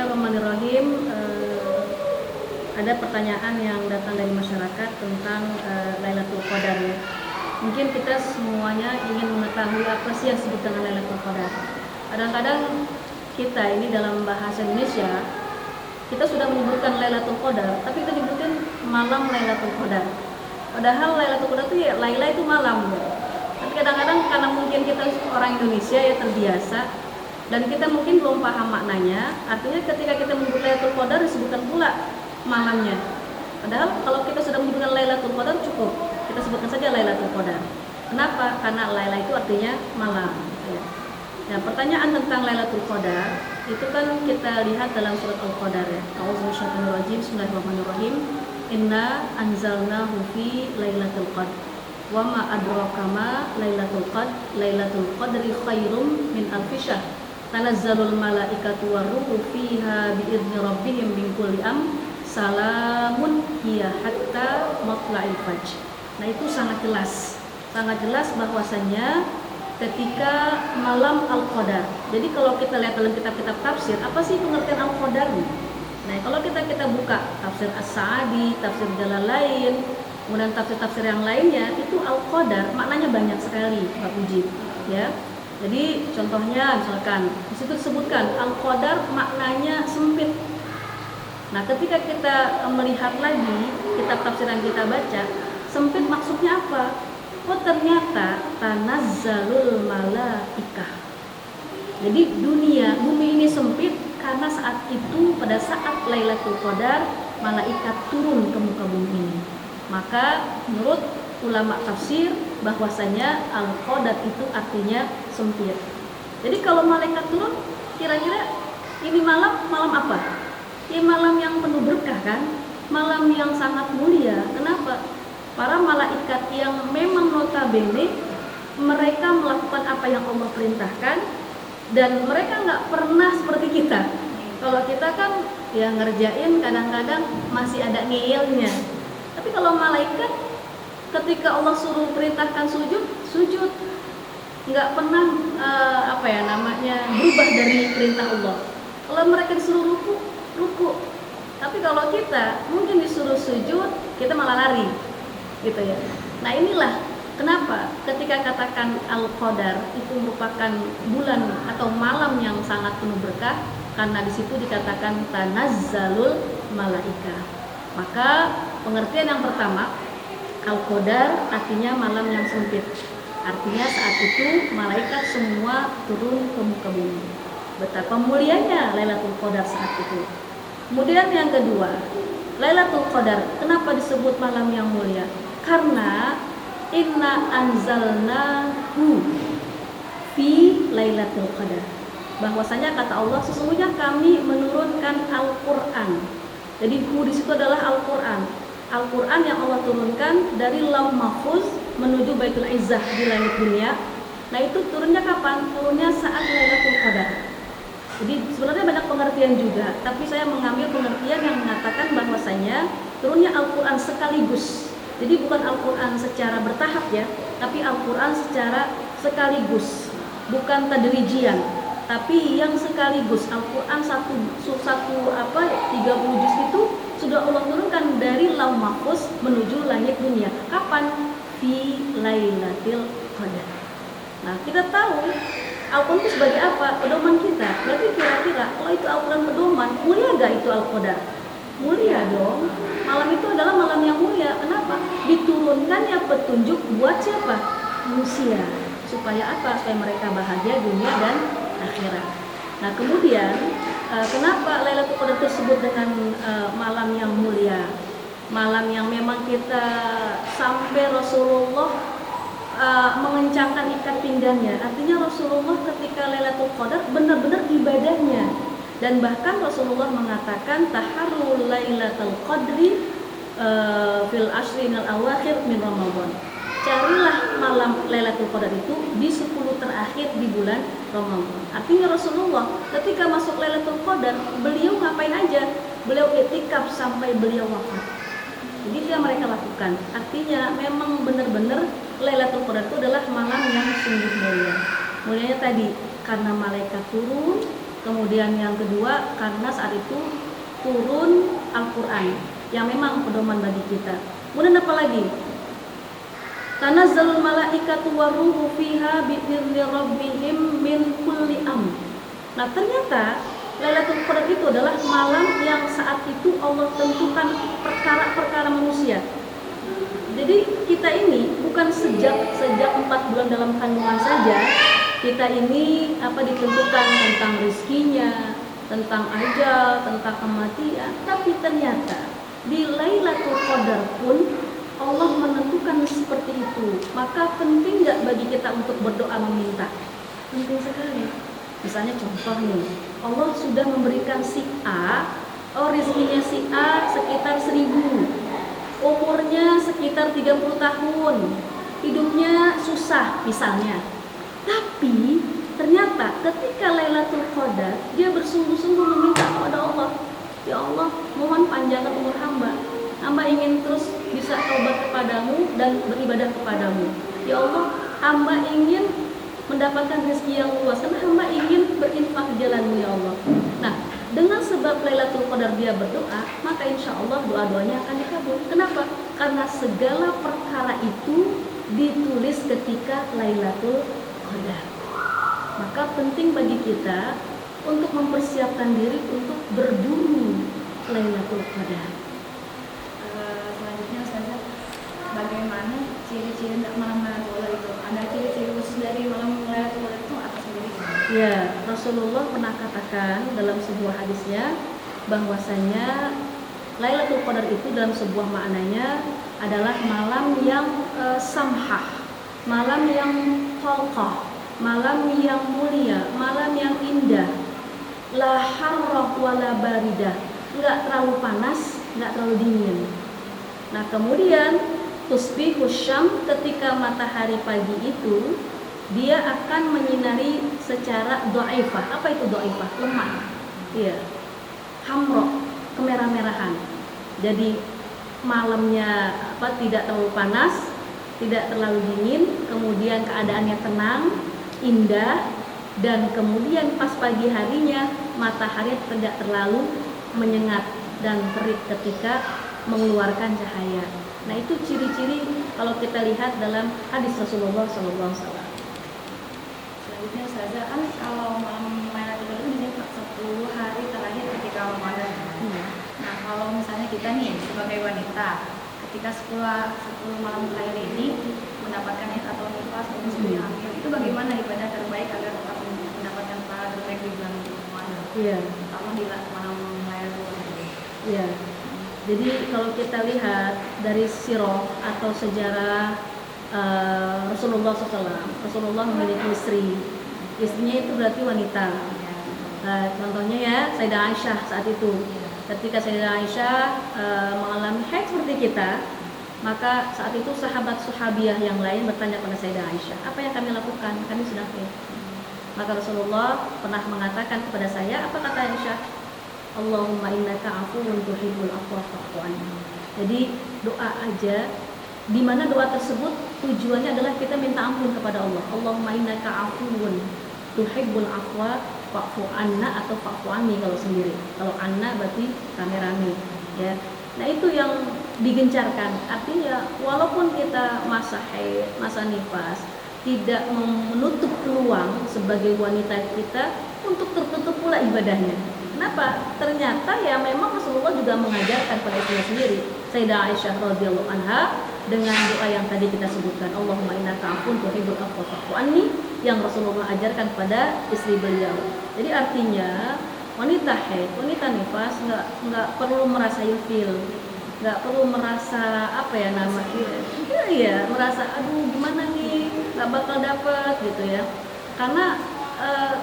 Bismillahirrahmanirrahim. Ada pertanyaan yang datang dari masyarakat tentang Lailatul Qadar ya. Mungkin kita semuanya ingin mengetahui apa sih yang disebut dengan Lailatul Qadar. Kadang-kadang kita ini dalam bahasa Indonesia kita sudah menyebutkan Lailatul Qadar, tapi kita nyebutin malam Lailatul Qadar. Padahal Lailatul Qadar itu ya Laila itu malam ya. Tapi kadang-kadang karena mungkin kita orang Indonesia ya terbiasa dan kita mungkin belum paham maknanya, artinya ketika kita menyebut Lailatul Qadar disebutkan pula malamnya. Padahal kalau kita sudah menyebutkan Lailatul Qadar cukup, kita sebutkan saja Lailatul Qadar. Kenapa? Karena Laila itu artinya malam. Ya. Nah, pertanyaan tentang Lailatul Qadar itu kan kita lihat dalam surat Al-Qadar ya. A'udzubillahi Bismillahirrahmanirrahim. Inna anzalnahu fi Lailatul Qadar. Wa ma adraka ma Lailatul Qadar. Lailatul Qadri khairum min alfi syahr. Tanazzalul malaikatu waruhu fiha bi'izni rabbihim min kulli salamun hiya hatta matla'il fajr. Nah, itu sangat jelas bahwasannya ketika malam Al-Qadar. Jadi kalau kita lihat dalam kitab-kitab tafsir, apa sih pengertian Al-Qadar? Nah, kalau kita buka tafsir As-Sa'di, tafsir Jalalain, kemudian tafsir-tafsir yang lainnya, itu Al-Qadar maknanya banyak sekali, Pak Puji, ya. Jadi contohnya misalkan di situ disebutkan Al-Qadar maknanya sempit. Nah, ketika kita melihat lagi kitab tafsir yang kita baca, sempit maksudnya apa? Oh, ternyata tanazzalul malaikah. Jadi bumi ini sempit karena saat itu pada saat Lailatul Qadar malaikat turun ke muka bumi ini. Maka menurut ulama tafsir bahwasanya Al-Qadar itu artinya sempit. Jadi kalau malaikat turun, kira-kira ini malam apa? Ya malam yang penuh berkah kan, malam yang sangat mulia. Kenapa? Para malaikat yang memang notabene mereka melakukan apa yang Allah perintahkan dan mereka nggak pernah seperti kita. Kalau kita kan ya ngerjain kadang-kadang masih ada ngeyelnya. Tapi kalau malaikat ketika Allah suruh perintahkan sujud, nggak pernah berubah dari perintah Allah. Kalau mereka disuruh ruku. Tapi kalau kita mungkin disuruh sujud, kita malah lari, gitu ya. Nah, inilah kenapa ketika katakan Al-Qadar itu merupakan bulan atau malam yang sangat penuh berkah, karena di situ dikatakan tanazzalul malaika. Maka pengertian yang pertama, Al-Qadar artinya malam yang sempit. Artinya saat itu malaikat semua turun ke muka bumi. Betapa mulianya Lailatul Qadar saat itu. Kemudian yang kedua, Lailatul Qadar kenapa disebut malam yang mulia? Karena inna anzalnahu fi Lailatul Qadar. Bahwasanya kata Allah sesungguhnya kami menurunkan Al-Qur'an. Jadi di situ adalah Al-Qur'an. Al-Qur'an yang Allah turunkan dari Lauh Mahfuz menuju Baitul Izzah di langit dunia. Nah, itu turunnya kapan? Turunnya saat Lailatul Qadar. Jadi sebenarnya banyak pengertian juga, tapi saya mengambil pengertian yang mengatakan bahwasanya turunnya Al-Qur'an sekaligus. Jadi bukan Al-Qur'an secara bertahap ya, tapi Al-Qur'an secara sekaligus. Bukan tadrijian, tapi yang sekaligus. Al-Qur'an 30 juz itu sudah Allah turunkan dari Lauh Mahfuz menuju langit dunia. Kapan? Fi Lailatul Qadar. Nah, kita tahu Al-Quran itu sebagai apa? Pedoman kita. Berarti kira-kira kalau itu Al-Quran pedoman, mulia gak itu Al-Qadar? Mulia dong. Malam itu adalah malam yang mulia. Kenapa? Diturunkannya petunjuk buat siapa? Manusia. Supaya apa? Supaya mereka bahagia dunia dan akhirat. Nah, kemudian kenapa Lailatul Qadar tersebut dengan malam yang mulia? Malam yang memang kita sampai Rasulullah mengencangkan ikat pinggangnya. Artinya Rasulullah ketika Lailatul Qadar benar-benar ibadahnya. Dan bahkan Rasulullah mengatakan taharrul Lailatul Qadri fil ashrinal awakhir min Ramadan. Carilah malam Lailatul Qadar itu di 10 terakhir di bulan Ramadan. Artinya Rasulullah ketika masuk Lailatul Qadar, beliau ngapain aja? Beliau iktikaf sampai beliau wafat. Jadi itu yang mereka lakukan. Artinya memang benar-benar Lailatul Qadar itu adalah malam yang sungguh mulia. Mulianya tadi karena malaikat turun, Kemudian yang kedua, karena saat itu turun Al-Quran yang memang pedoman bagi kita. Kemudian apa lagi? Tanazzalul malaikatu waruhu fiha bi'izni rabbihim min kulli amr. Nah, ternyata Lailatul Qadar itu adalah malam yang saat itu Allah tentukan perkara-perkara manusia. Jadi kita ini bukan sejak 4 bulan dalam kandungan saja kita ini ditentukan tentang rezekinya, tentang ajal, tentang kematian, tapi ternyata di Lailatul Qadar pun Allah menentukan seperti itu. Maka penting nggak bagi kita untuk berdoa meminta? Penting sekali. Misalnya contoh nih, Allah sudah memberikan si A, rezekinya si A sekitar 1000, umurnya sekitar 30 tahun, hidupnya susah misalnya. Tapi ternyata ketika Lailatul Qadar dia bersungguh-sungguh meminta kepada Allah, ya Allah, mohon panjangkan umur hamba ingin terus bisa taubat kepadamu dan beribadah kepadamu. Ya Allah, hamba ingin mendapatkan rezeki yang luas karena hamba ingin berinfak di jalanmu ya Allah. Nah, dengan sebab Lailatul Qadar dia berdoa, maka insya Allah doa-doanya akan dikabul. Kenapa? Karena segala perkara itu ditulis ketika Lailatul Qadar. Maka penting bagi kita untuk mempersiapkan diri untuk berburu Lailatul Qadar. Selanjutnya Ustazah, bagaimana ciri-ciri malam Lailatul Qadar itu? Ada ciri-ciri khusus dari malam Lailatul Qadar itu apa sendiri? Ya, Rasulullah pernah katakan dalam sebuah hadisnya bahwasanya Lailatul Qadar itu dalam sebuah maknanya adalah malam yang samhah, malam yang talqah, malam yang mulia, malam yang indah. La harrah wala baridah, enggak terlalu panas, enggak terlalu dingin. Nah, kemudian tusbihu syam, ketika matahari pagi itu dia akan menyinari secara dhaifah. Apa itu dhaifah? Lemah. Iya. Hamra, kemerah-merahan. Jadi malamnya tidak terlalu panas, tidak terlalu dingin, kemudian keadaannya tenang, indah, dan kemudian pas pagi harinya matahari tidak terlalu menyengat dan terik ketika mengeluarkan cahaya. Nah, itu ciri-ciri kalau kita lihat dalam hadis Rasulullah SAW. Selanjutnya Ustazah, kan kalau malam Lailatul Qadar ini 10 hari terakhir ketika Ramadan. Nah, kalau misalnya kita nih sebagai wanita ketika 10 malam terakhir ini mendapatkan haid atau nifas atau menyusui hamil, itu bagaimana ibadah terbaik agar tetap mendapatkan pahala terbaik di bulan Ramadan? Iya. Terutama di malam Lailatul Qadar. Iya. Jadi kalau kita lihat dari sirah atau sejarah Rasulullah SAW, Rasulullah memiliki istrinya itu berarti wanita. Nah, contohnya ya Sayyidah Aisyah saat itu, ketika Sayyidah Aisyah mengalami haid seperti kita, maka saat itu sahabat-sahabiah yang lain bertanya pada Sayyidah Aisyah, apa yang kami lakukan? Kami sedang haid. Maka Rasulullah pernah mengatakan kepada saya, apa kata Aisyah? Allahumma innaka afuwun tuhibbul afwa fa'fu anni. Jadi doa aja, di mana doa tersebut tujuannya adalah kita minta ampun kepada Allah. Allahumma innaka afuwun tuhibbul afwa fa'fu anna atau fa'fu anni kalau sendiri. Kalau anna berarti rame-rame, ya. Nah, itu yang digencarkan. Artinya walaupun kita masa haid, masa nifas, tidak menutup peluang sebagai wanita kita untuk tertutup pula ibadahnya. Kenapa? Ternyata ya memang Rasulullah juga mengajarkan pada istrinya sendiri, Sayyidah Aisyah radhiyallahu anha, dengan doa yang tadi kita sebutkan, Allahumma innaka afuwun tuhibbul afwa fa'fu anni, yang Rasulullah ajarkan pada istri beliau. Jadi artinya wanita haid, wanita nifas nggak perlu merasa ilfil, nggak perlu merasa merasa aduh gimana nih, nggak bakal dapet gitu ya. Karena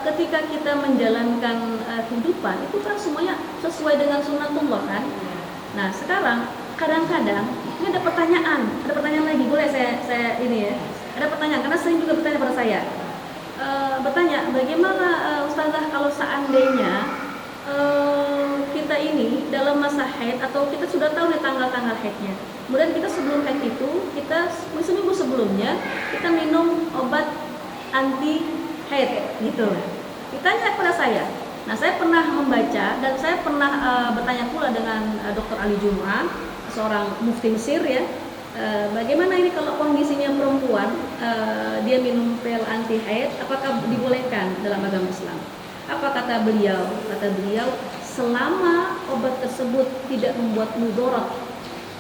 ketika kita menjalankan kehidupan itu kan semuanya sesuai dengan sunnatullah kan. Nah, sekarang kadang-kadang ini ada pertanyaan lagi, boleh saya ini ya, ada pertanyaan karena sering juga bertanya pada saya, bertanya bagaimana Ustazah kalau seandainya kita ini dalam masa haid atau kita sudah tahu nih tanggal-tanggal haidnya, kemudian kita sebelum haid itu kita seminggu sebelumnya kita minum obat anti haid gitu. Ditanya kepada saya, Nah, saya pernah membaca dan saya pernah bertanya pula dengan Dr. Ali Jum'ah, seorang mufti Mesir ya. Bagaimana ini kalau kondisinya perempuan dia minum pil anti haid, apakah dibolehkan dalam agama Islam? Apa kata beliau? Kata beliau, selama obat tersebut tidak membuat mudarat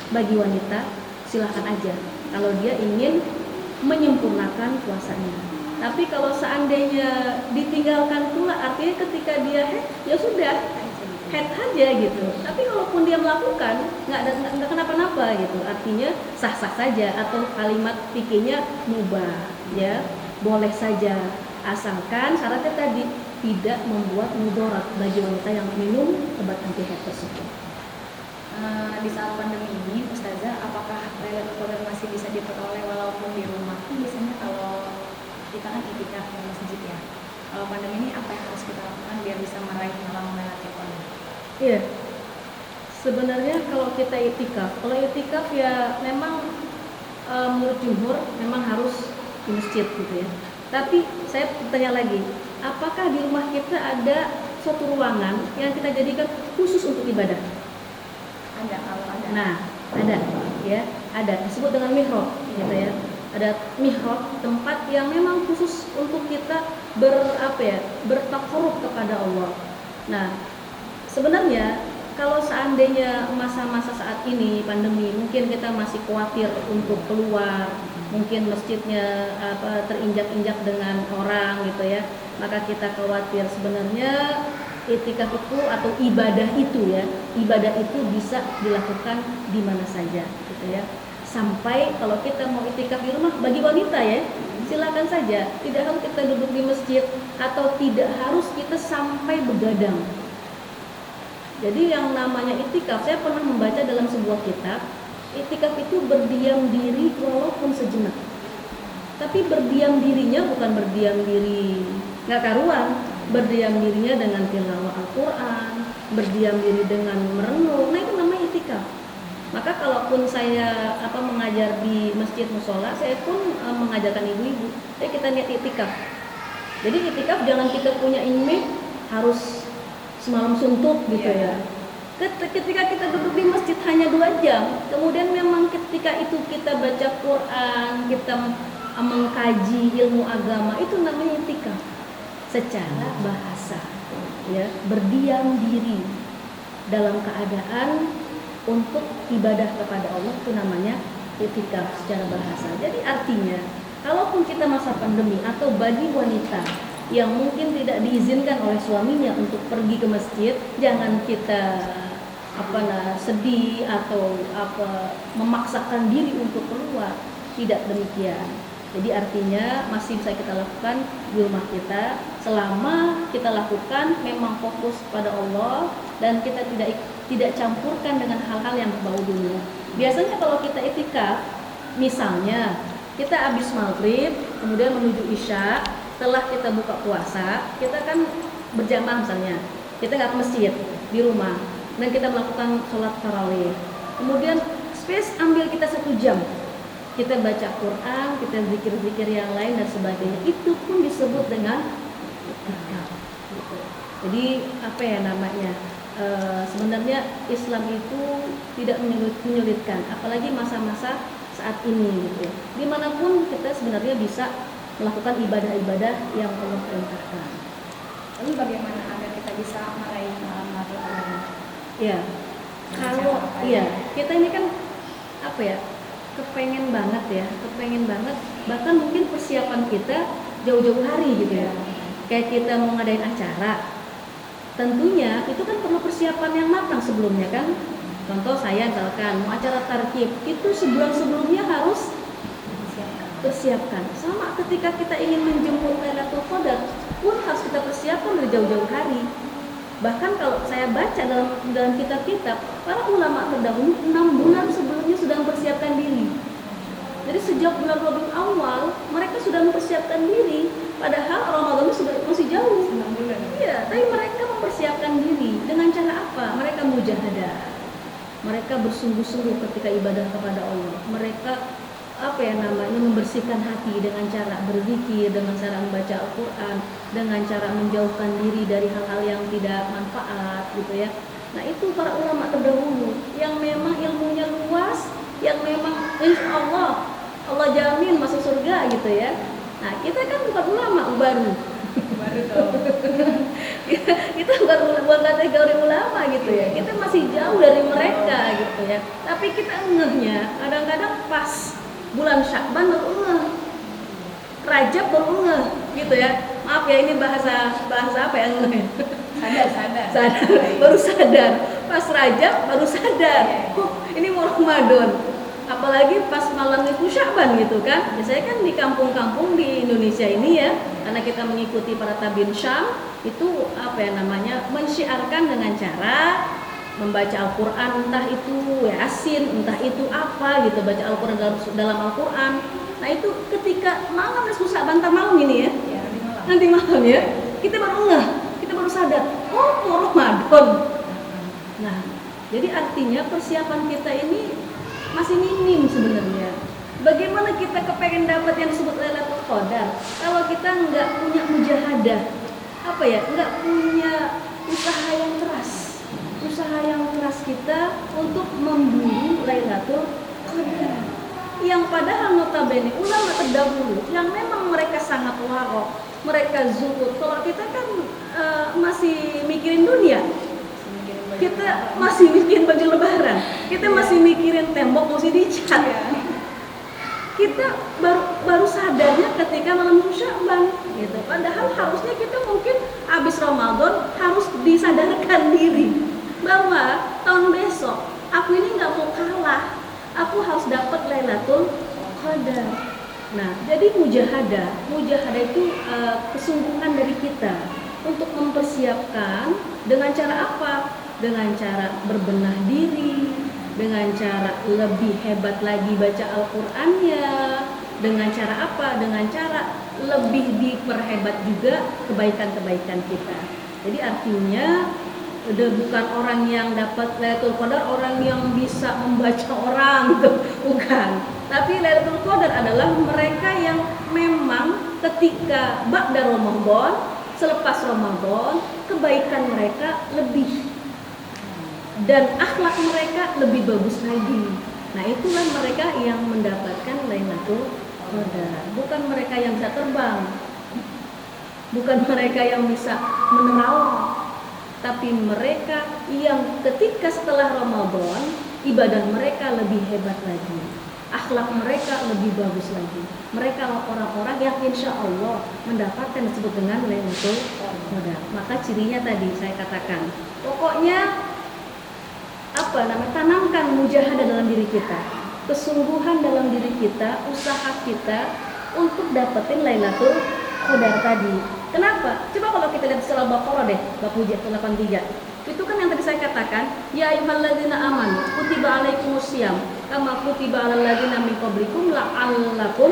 bagi wanita, silahkan aja kalau dia ingin menyempurnakan puasanya. Tapi kalau seandainya ditinggalkan pula, artinya ketika dia head, ya sudah head aja gitu. Tapi kalaupun dia melakukan, nggak kenapa-napa gitu. Artinya sah-sah saja, atau kalimat fikihnya mubah, ya boleh saja, asalkan syaratnya tadi tidak membuat mudarat bagi wanita yang minum obat anti haid tersebut. Di saat pandemi ini, Ustazah, apakah Lailatul Qadar masih bisa diperoleh walaupun di rumah? Biasanya kalau kita kan itikaf di masjid ya. Kalau pandemi ini apa yang harus kita lakukan biar bisa meraih malam Lailatul Qadar? Iya. Sebenarnya kalau kita itikaf ya memang menurut jumhur memang harus di masjid gitu ya. Tapi saya bertanya lagi, apakah di rumah kita ada suatu ruangan yang kita jadikan khusus untuk ibadah? Ada, kalau ada. Nah, ada ya, ada disebut dengan mihrab gitu ya. Ada mihrab, tempat yang memang khusus untuk kita bertakarrub kepada Allah. Nah, sebenarnya kalau seandainya masa-masa saat ini pandemi, mungkin kita masih khawatir untuk keluar, mungkin masjidnya terinjak-injak dengan orang gitu ya, maka kita khawatir. Sebenarnya itikaf itu atau ibadah itu bisa dilakukan di mana saja gitu ya. Sampai kalau kita mau itikaf di rumah bagi wanita ya, silakan saja, tidak harus kita duduk di masjid atau tidak harus kita sampai begadang. Jadi yang namanya itikaf, saya pernah membaca dalam sebuah kitab, itikaf itu berdiam diri walaupun sejenak. Tapi berdiam dirinya bukan berdiam diri nggak karuan, berdiam dirinya dengan tilawah Al-Quran, berdiam diri dengan merenung. Nah, itu namanya itikaf. Maka kalaupun saya mengajar di masjid musola, saya pun mengajarkan ibu-ibu, kita niat itikaf. Jadi itikaf jangan kita punya image harus semalam suntuk gitu ya. Ketika kita duduk di masjid hanya 2 jam, kemudian memang ketika itu kita baca Quran, kita mengkaji ilmu agama, itu namanya itikaf secara bahasa ya, berdiam diri dalam keadaan untuk ibadah kepada Allah, itu namanya itikaf secara bahasa. Jadi artinya kalaupun kita masa pandemi atau bagi wanita yang mungkin tidak diizinkan oleh suaminya untuk pergi ke masjid, jangan kita sedih atau memaksakan diri untuk keluar. Tidak demikian. Jadi artinya masih bisa kita lakukan di rumah kita selama kita lakukan memang fokus pada Allah dan kita tidak campurkan dengan hal-hal yang berbau dunia. Biasanya kalau kita itikaf, misalnya kita habis maghrib kemudian menuju isya, setelah kita buka puasa, kita kan berjamaah misalnya, kita nggak ke masjid, di rumah, dan kita melakukan sholat tarawih. Kemudian space ambil kita 1 jam, kita baca Quran, kita zikir-zikir yang lain dan sebagainya. Itu pun disebut dengan itikaf. Jadi sebenarnya Islam itu tidak menyulitkan, apalagi masa-masa saat ini gitu. Dimanapun kita sebenarnya bisa melakukan ibadah-ibadah yang Allah perintahkan. Lalu bagaimana agar kita bisa meraih malam Lailatul Qadar? Ya, kalau kita ini kan kepengen banget, bahkan mungkin persiapan kita jauh-jauh hari gitu ya. Kayak kita mau ngadain acara, tentunya itu kan perlu persiapan yang matang sebelumnya kan. Contoh saya misalkan mau acara tarkib, itu sebulan sebelumnya harus persiapkan. Sama ketika kita ingin menjemput Lailatul Qadar pun harus kita persiapkan dari jauh-jauh hari. Bahkan kalau saya baca dalam kitab-kitab, para ulama terdahulu 6 bulan sebelumnya sudah mempersiapkan diri. Jadi sejak bulan Rabiul Awal mereka sudah mempersiapkan diri, padahal Ramadan sudah masih jauh. 6 bulan. Iya, tapi mereka mempersiapkan diri dengan cara apa? Mereka mujahadah. Mereka bersungguh-sungguh ketika ibadah kepada Allah. Mereka apa ya namanya, membersihkan hati dengan cara berzikir, dengan cara membaca Al-Quran, dengan cara menjauhkan diri dari hal-hal yang tidak manfaat gitu ya. Nah itu para ulama terdahulu yang memang ilmunya luas, yang memang insya Allah Allah jamin masuk surga gitu ya. Nah kita kan bukan ulama baru dong. kita bukan kategori ulama gitu ya, kita masih jauh dari mereka gitu ya. Tapi kita ngehnya kadang-kadang pas bulan Syakban baru ngeh, Rajab baru ngeh gitu ya. Maaf ya ini bahasa apa ya, ngeh sadar baru sadar, pas Rajab baru sadar, oh ini mau Ramadan. Apalagi pas malam itu Syakban gitu kan. Biasanya kan di kampung-kampung di Indonesia ini ya, karena kita mengikuti para tabiin Syam, itu apa ya namanya, mensyiarkan dengan cara membaca Al-Quran, entah itu Yasin, entah itu apa gitu, baca Al-Quran dalam Al-Quran. Nah itu ketika malam nisfu Sya'ban, malam ini ya, nanti malam ya, kita baru ngeh, kita baru sadar, oh Ramadan. Nah jadi artinya persiapan kita ini masih minim sebenarnya. Bagaimana kita kepengen dapat yang disebut Lailatul Qadar kalau kita nggak punya mujahadah, apa ya, nggak punya usaha yang keras kita untuk memburu Lailatul Qadar, yang padahal notabene ulama terdahulu yang memang mereka sangat warok, mereka zuhud. Kalau kita kan masih mikirin dunia, kita masih mikirin baju lebaran, kita masih mikirin tembok mesti dicat. Kita baru sadarnya ketika malam Syakban gitu. Padahal harusnya kita mungkin habis Ramadan harus disadarkan diri bahwa tahun besok aku ini nggak mau kalah, aku harus dapat Lailatul Qadar. Nah, jadi mujahadah itu kesungguhan dari kita untuk mempersiapkan. Dengan cara apa? Dengan cara berbenah diri, dengan cara lebih hebat lagi baca Al-Qur'annya, dengan cara apa? Dengan cara lebih diperhebat juga kebaikan-kebaikan kita. Jadi artinya udah bukan orang yang dapat Lailatul Qadar orang yang bisa membaca orang gitu, bukan. Tapi Lailatul Qadar adalah mereka yang memang ketika ba'da Ramadan, selepas Ramadan, kebaikan mereka lebih dan akhlak mereka lebih bagus lagi. Nah itulah mereka yang mendapatkan Lailatul Qadar. Bukan mereka yang bisa terbang, bukan mereka yang bisa menerawang, tapi mereka yang ketika setelah Ramadan ibadah mereka lebih hebat lagi, akhlak mereka lebih bagus lagi. Mereka orang-orang yang insya Allah mendapatkan disebut dengan Lailatul Qadar. Maka cirinya tadi saya katakan, pokoknya apa namanya, tanamkan mujahadah dalam diri kita, kesungguhan dalam diri kita, usaha kita untuk dapetin Lailatul Qadar tadi. Kenapa? Coba kalau kita lihat surah Al-Baqarah deh, bab 83. Itu kan yang tadi saya katakan, ya ayyuhalladzina amanu kutiba alaikumusiyam kama kutiba alal ladzina min qablikum la'allakum.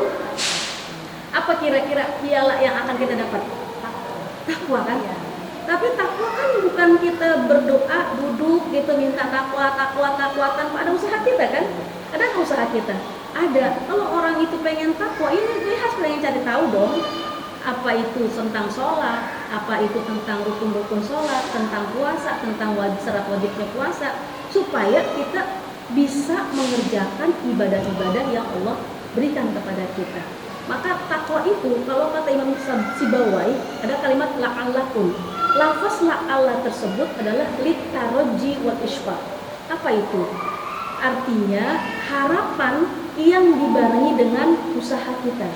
Apa kira-kira piala yang akan kita dapat? Takwa kan? Tapi takwa kan bukan kita berdoa, duduk gitu minta takwa tanpa ada usaha kita kan? Ada usaha kita? Ada. Kalau orang itu pengen takwa, ini dia harus pengen cari tahu dong. Apa itu tentang sholat, apa itu tentang rukun-rukun sholat, tentang puasa, tentang syarat wajibnya puasa, supaya kita bisa mengerjakan ibadah-ibadah yang Allah berikan kepada kita. Maka takwa itu, kalau kata Imam Sibawai, ada kalimat la'allakum. Lafaz la'alla tersebut adalah litaraji wal isfaq. Apa itu? Artinya harapan yang dibarengi dengan usaha kita,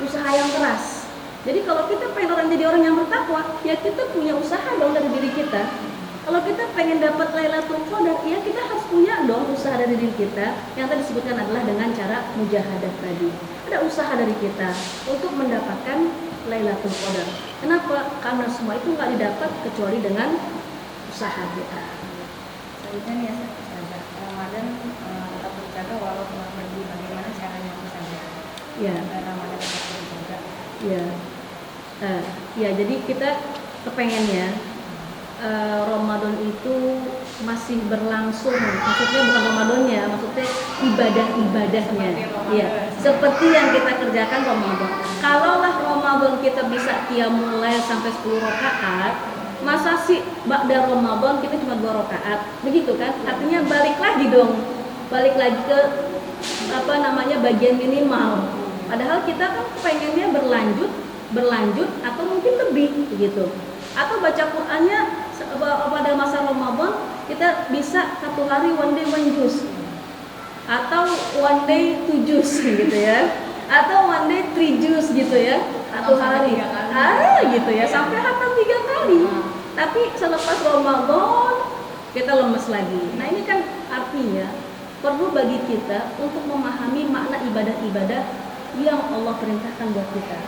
usaha yang keras. Jadi kalau kita pengen jadi orang yang bertakwa, ya kita punya usaha dong dari diri kita. Kalau kita pengen dapat Lailatul Qadar, ya kita harus punya dong usaha dari diri kita. Yang tadi disebutkan adalah dengan cara mujahadah tadi. Ada usaha dari kita untuk mendapatkan Lailatul Qadar. Kenapa? Karena semua itu nggak didapat kecuali dengan usaha kita. Selanjutnya ya, Ramadan tetap terjaga walau keluar pergi. Bagaimana caranya terjaga? Ya. Ramadan tetap terjaga. Ya. Ya, jadi kita kepengennya Ramadan itu masih berlangsung, maksudnya bukan Ramadannya, maksudnya ibadah-ibadahnya. Iya, seperti yang kita kerjakan Ramadan. Kalaulah Ramadan kita bisa qiyamul lail sampai 10 rakaat, masa sih ba'da Ramadan kita cuma 2 rakaat? Begitu kan? Artinya balik lagi dong. Balik lagi ke bagian minimal. Padahal kita kan pengennya berlanjut atau mungkin lebih begitu. Atau baca Qur'annya pada masa Ramadan kita bisa 1 hari one day 1 juz, atau one day 2 juz gitu ya, atau one day 3 juz gitu ya, 1 hari gitu ya, sampai hatam 3 kali. Tapi selepas Ramadan kita lemes lagi. Nah ini kan artinya perlu bagi kita untuk memahami makna ibadah-ibadah yang Allah perintahkan buat kita.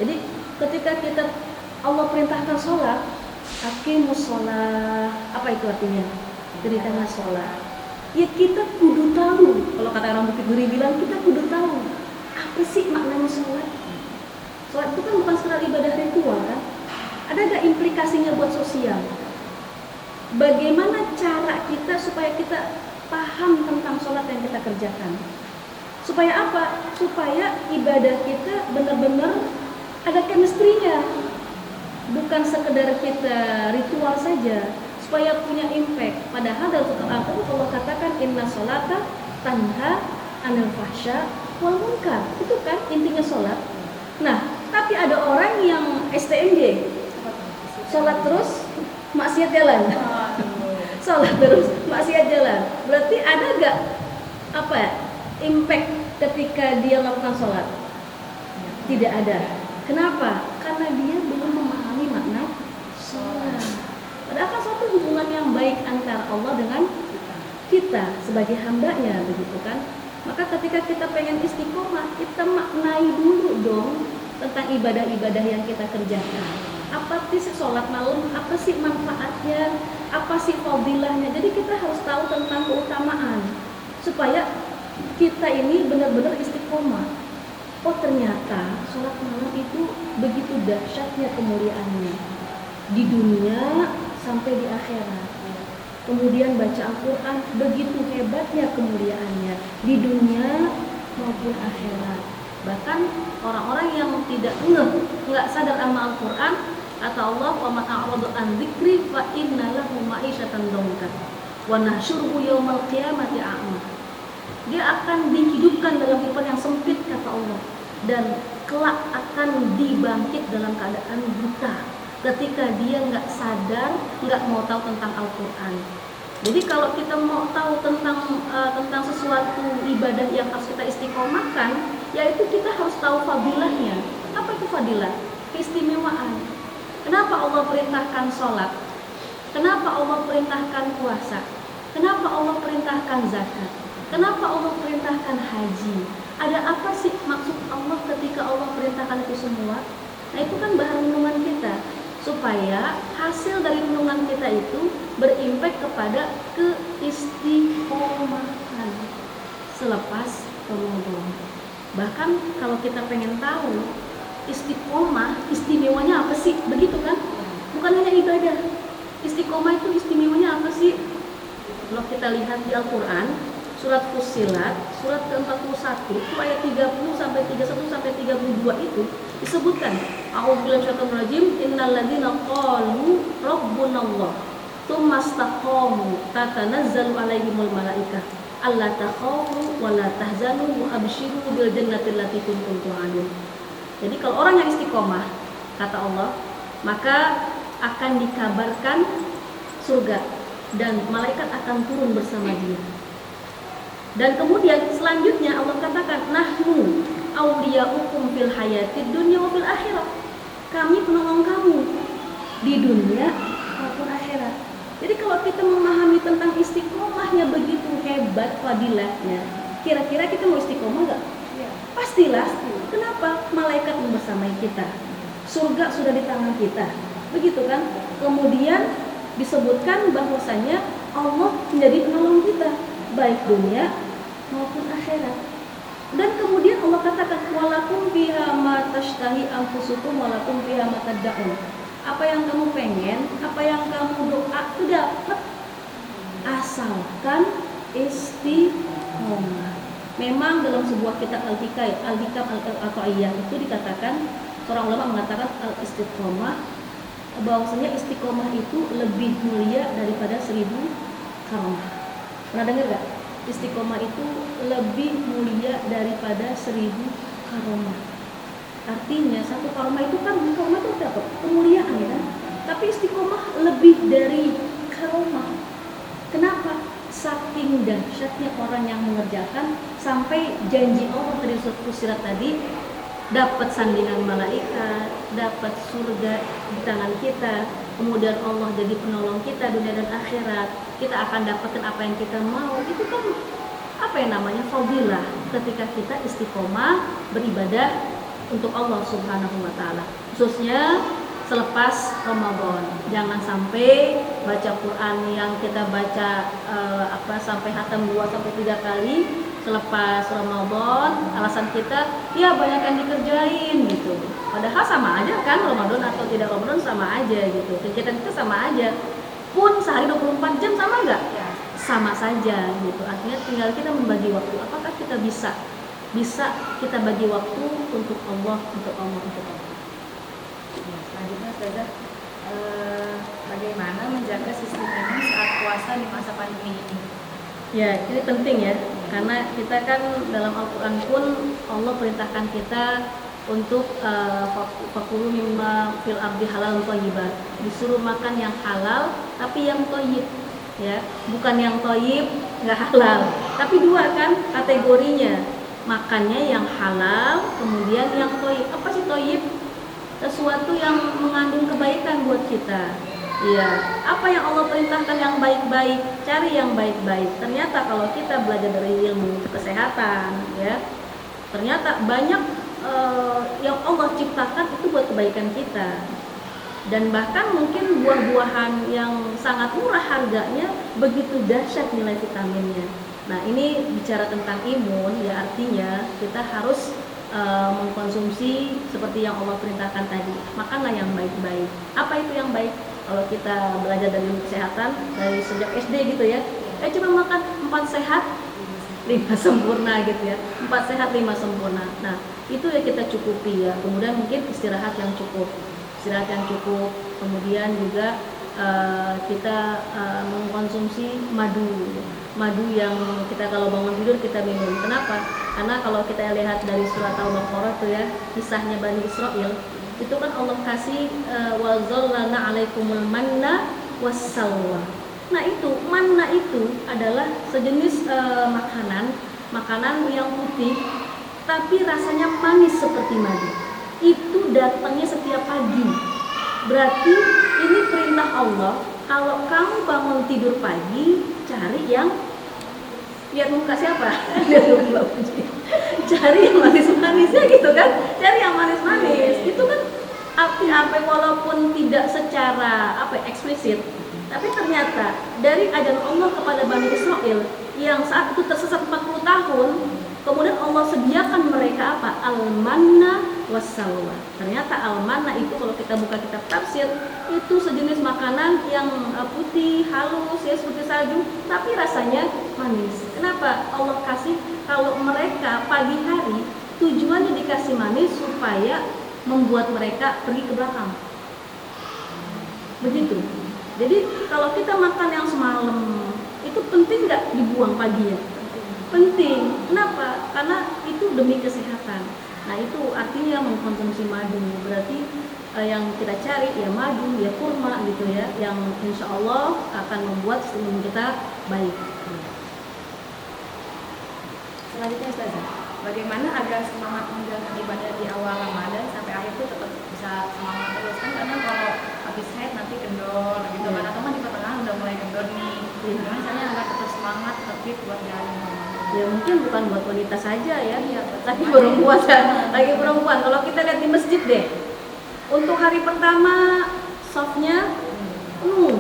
Jadi ketika Allah perintahkan sholat, aqimus sholat, apa itu artinya? Dirikanlah sholat. Ya kita kudu tahu. Kalau kata orang Bukit Duri bilang, kita kudu tahu apa sih maknanya sholat. Sholat itu kan bukan sekedar ibadah ritual kan? Ada gak implikasinya buat sosial? Bagaimana cara kita supaya kita paham tentang sholat yang kita kerjakan? Supaya apa? Supaya ibadah kita benar-benar ada chemistry-nya. Bukan sekedar kita ritual saja, supaya punya impact. Padahal dalam Al-Quran Allah katakan inna sholata tanha anil fahsya wal munkar. Itu kan intinya sholat. Nah, tapi ada orang yang STMJ, sholat terus maksiat jalan. Sholat terus maksiat jalan. Berarti ada gak impact ketika dia melakukan sholat? Tidak ada. Kenapa? Karena dia belum memahami makna sholat. Padahal kan suatu hubungan yang baik antara Allah dengan kita sebagai hambanya, begitu kan? Maka ketika kita pengen istiqomah, kita maknai dulu dong tentang ibadah-ibadah yang kita kerjakan. Apa sih sholat malam? Apa sih manfaatnya? Apa sih fadilahnya? Jadi kita harus tahu tentang keutamaan supaya kita ini benar-benar istiqomah. Oh ternyata sholat malam itu begitu dahsyatnya kemuliaannya di dunia sampai di akhirat. Kemudian baca Al-Quran begitu hebatnya kemuliaannya di dunia maupun akhirat. Bahkan orang-orang yang nggak sadar sama Al-Quran, kata Allah, "Wa man a'rada an dzikri fa inna lahu ma'isyatan dhanka wa nahsyuruhu yaumal qiyamati a'ma." Dia akan dihidupkan dalam kehidupan yang sempit, kata Allah, dan kelak akan dibangkit dalam keadaan buta ketika dia nggak sadar, nggak mau tahu tentang Al-Quran. Jadi kalau kita mau tahu tentang sesuatu ibadah yang harus kita istiqomahkan, yaitu kita harus tahu fadilahnya. Apa itu fadilah? Keistimewaan. Kenapa Allah perintahkan sholat? Kenapa Allah perintahkan puasa? Kenapa Allah perintahkan zakat? Kenapa Allah perintahkan haji? Ada apa sih maksud Allah ketika Allah perintahkan itu semua? Nah itu kan bahan renungan kita, supaya hasil dari renungan kita itu berimpact kepada keistiqomahan selepas Ramadan. Bahkan kalau kita pengen tahu istiqomah, istimewanya apa sih? Begitu kan? Bukan hanya ibadah. Istiqomah itu istimewanya apa sih? Kalau kita lihat di Al-Quran, surat Fussilat, surat ke-41, itu ayat 30 sampai 31 sampai 32 itu disebutkan, A'udzubillahi minasyaitonir rajim, innal ladzina qalu rabbunallah tsumma istaqamu tatanazzalu 'alaihimul malaikah alla takhafu wa la tahzanu wa abshiru bil jannati allati kuntum tu'adun. Jadi kalau orang yang istiqomah, kata Allah, maka akan dikabarkan surga dan malaikat akan turun bersama dia. Dan kemudian selanjutnya Allah katakan, nahnu awliyaukum fil hayatid dunya wa fil akhirah. Kami penolong kamu di dunia maupun akhirat. Jadi kalau kita memahami tentang istiqomahnya begitu hebat fadilahnya, kira-kira kita mau istiqomah gak? Ya. Pastilah. Kenapa? Malaikat membersamai kita. Surga sudah di tangan kita. Begitu kan? Kemudian disebutkan bahwasanya Allah menjadi penolong kita, baik dunia maupun akhirat. Dan kemudian Allah katakan, walakum fiha ma tashtahi anfusukum walakum fiha ma tad'un. Apa yang kamu pengen, apa yang kamu doa itu dapat, asalkan istiqomah. Memang dalam sebuah kitab Al-Hikam Al-Ata'iyah itu dikatakan, seorang ulama mengatakan al-istiqomah, bahwasanya istiqomah itu lebih mulia daripada 1000 karomah. Pernah dengar gak? Istiqomah itu lebih mulia daripada 1000 karomah. Artinya satu karomah itu kan, karomah itu apa? Kemuliaan kan? Tapi istiqomah lebih dari karomah. Kenapa? Saking dahsyatnya orang yang mengerjakan, sampai janji Allah dari surat Fussilat tadi, dapat sandingan malaikat, dapat surga di tangan kita, kemudian Allah jadi penolong kita dunia dan akhirat, kita akan dapatkan apa yang kita mau. Itu kan apa yang namanya fadilah ketika kita istiqomah beribadah untuk Allah Subhanahu wa taala, khususnya selepas Ramadan. Jangan sampai baca Quran yang kita baca sampai khatam 2 sampai 3 kali selepas Ramadan, alasan kita ya banyak yang dikerjain gitu. Padahal sama aja kan, Ramadan atau tidak Ramadan sama aja gitu. Kegiatan kita sama aja. Pun sehari 24 jam sama enggak? Sama saja gitu. Artinya tinggal kita membagi waktu. Apakah kita bisa kita bagi waktu untuk Allah, untuk Allah, untuk Allah. Ya, selanjutnya Ustazah, bagaimana menjaga sistem imun saat puasa di masa pandemi ini? Ya, ini penting ya, karena kita kan dalam Al-Quran pun Allah perintahkan kita untuk fakulu mimma fil ardi halal thayyiban, disuruh makan yang halal tapi yang thayyib ya, bukan yang thayyib nggak halal. Tapi dua kan kategorinya, makannya yang halal kemudian yang thayyib. Apa sih thayyib? Sesuatu yang mengandung kebaikan buat kita. Iya, apa yang Allah perintahkan yang baik-baik, cari yang baik-baik. Ternyata kalau kita belajar dari ilmu kesehatan, ya, ternyata banyak yang Allah ciptakan itu buat kebaikan kita. Dan bahkan mungkin buah-buahan yang sangat murah harganya begitu dahsyat nilai vitaminnya. Nah, ini bicara tentang imun, ya artinya kita harus mengkonsumsi seperti yang Allah perintahkan tadi. Makanlah yang baik-baik. Apa itu yang baik? Kalau kita belajar dari kesehatan dari sejak SD gitu ya, cuma makan 4 sehat 5 sempurna gitu ya, 4 sehat 5 sempurna. Nah, itu ya kita cukupi ya. Kemudian mungkin istirahat yang cukup, kemudian juga kita mengkonsumsi madu yang kita kalau bangun tidur kita minum. Kenapa? Karena kalau kita lihat dari surat Al-Baqarah tuh ya, kisahnya Bani Israil, itu kan Allah kasih wa zallana 'alaikumul manna wassalwa. Nah, itu manna itu adalah sejenis makanan yang putih tapi rasanya manis seperti madu. Itu datangnya setiap pagi. Berarti ini perintah Allah, kalau kamu bangun tidur pagi, cari yang lihat muka siapa? Cari yang manis-manisnya gitu kan? Cari yang manis-manis. Itu kan apa walaupun tidak secara eksplisit, tapi ternyata dari ajaran Allah kepada Bani Israil yang saat itu tersesat 40 tahun, kemudian Allah sediakan mereka apa? Al-manna wassalwa. Ternyata al-manna itu kalau kita buka kitab tafsir, itu sejenis makanan yang putih, halus ya seperti salju, tapi rasanya manis. Kenapa Allah kasih? Kalau mereka pagi hari, tujuannya dikasih manis supaya membuat mereka pergi ke belakang. Begitu. Jadi kalau kita makan yang semalam, itu penting nggak dibuang pagi ya? Penting. Kenapa? Karena itu demi kesehatan. Nah, itu artinya mengkonsumsi madu. Berarti yang kita cari ya madu, ya kurma gitu ya, yang insya Allah akan membuat sistem kita baik. Selanjutnya Ustazah, bagaimana agar semangat menjalankan ibadah di awal Ramadan sampai akhir itu tetap bisa semangat terus? Kan kadang kalau habis haid nanti kendor gitu kan, atau kan di pertengahan udah mulai kendor nih. Gimana caranya agar tetap semangat, tetap buat jalan? Ya mungkin bukan buat wanita saja ya, lagi perempuan. Kalau kita lihat di masjid deh, untuk hari pertama softnya penuh.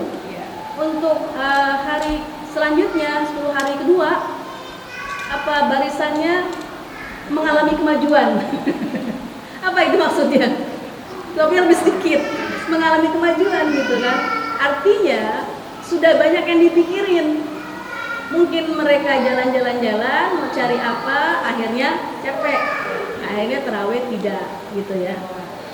Untuk hari selanjutnya 10 hari kedua barisannya mengalami kemajuan. Apa itu maksudnya? Tapi lebih sedikit. mengalami kemajuan gitu kan. Artinya sudah banyak yang dipikirin. Mungkin mereka jalan-jalan mau cari apa, akhirnya capek, akhirnya tarawih tidak gitu ya,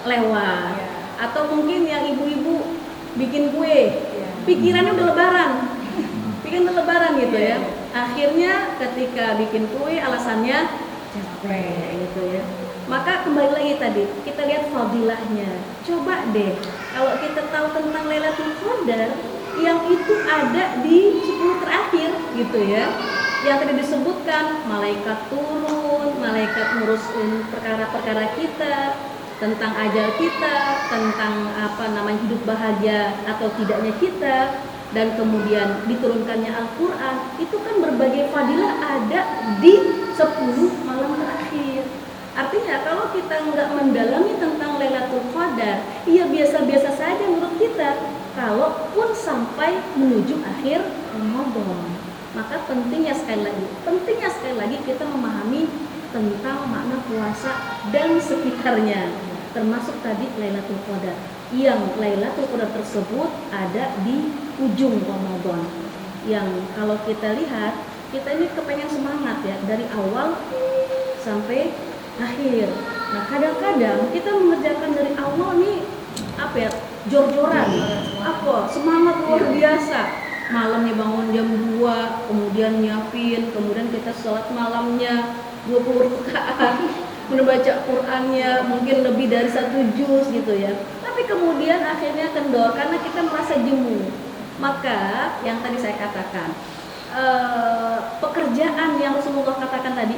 lewat. Atau mungkin yang ibu-ibu bikin kue, pikirannya udah lebaran, gitu ya. Akhirnya ketika bikin kue alasannya capek gitu ya. Maka kembali lagi tadi kita lihat fadilahnya. Coba deh kalau kita tahu tentang Lailatul Qadar yang itu ada di 10 terakhir gitu ya. Yang tadi disebutkan malaikat turun, malaikat ngurusin perkara-perkara kita, tentang ajal kita, tentang hidup bahagia atau tidaknya kita, dan kemudian diturunkannya Al-Quran. Itu kan berbagai fadilah ada di 10 malam terakhir. Artinya kalau kita nggak mendalami tentang Lailatul Qadar, iya biasa-biasa saja menurut kita, kalaupun sampai menuju akhir Ramadan. Maka pentingnya sekali lagi kita memahami tentang makna puasa dan sekitarnya, termasuk tadi Lailatul Qadar. Yang Lailatul Qadar tersebut ada di ujung Ramadan. Yang kalau kita lihat, kita ini kepengen semangat ya dari awal sampai akhir. Nah, kadang-kadang kita mengerjakan dari awal nih jor-joran, semangat luar biasa. Malamnya bangun jam 2, kemudian nyiapin, kemudian kita sholat malamnya 20 rakaat, membaca Qur'annya mungkin lebih dari 1 juz gitu ya. Tapi kemudian akhirnya kendor karena kita merasa jemu. Maka yang tadi saya katakan, pekerjaan yang Rasulullah katakan tadi,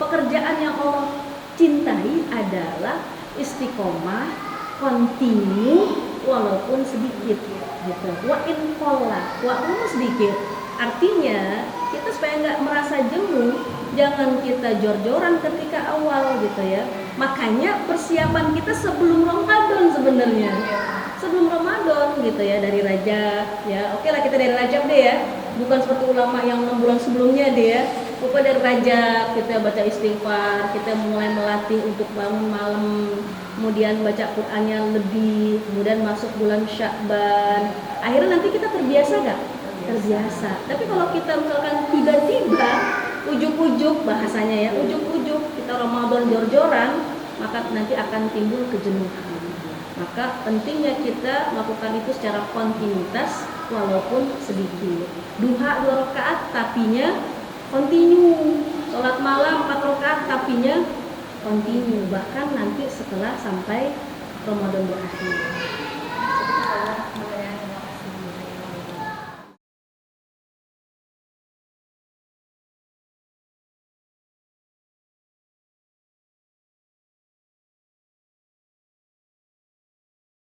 pekerjaan yang Allah cintai adalah istiqomah, continue walaupun sedikit gitu. Wa in qalla, walaupun sedikit. Artinya kita supaya nggak merasa jemu, jangan kita jor-joran ketika awal gitu ya. Makanya persiapan kita sebelum Ramadan sebenarnya. Sebelum Ramadan gitu ya, dari Rajab ya. Oke lah kita dari Rajab deh ya. Bukan seperti ulama yang 6 bulan sebelumnya deh ya. Pokoknya dari Rajab kita baca istighfar, kita mulai melatih untuk bangun malam, kemudian baca Qur'annya lebih, kemudian masuk bulan Sya'ban. Akhirnya nanti kita terbiasa gak? Terbiasa. Tapi kalau kita misalkan tiba-tiba ujuk-ujuk bahasanya ya, ujuk-ujuk kita Ramadan jor-joran, maka nanti akan timbul kejenuhan. Maka pentingnya kita melakukan itu secara kontinuitas walaupun sedikit. Duha 2 rakaat tapinya continue. Sholat malam 4 rakaat tapinya continue, bahkan nanti setelah sampai Ramadan berakhir.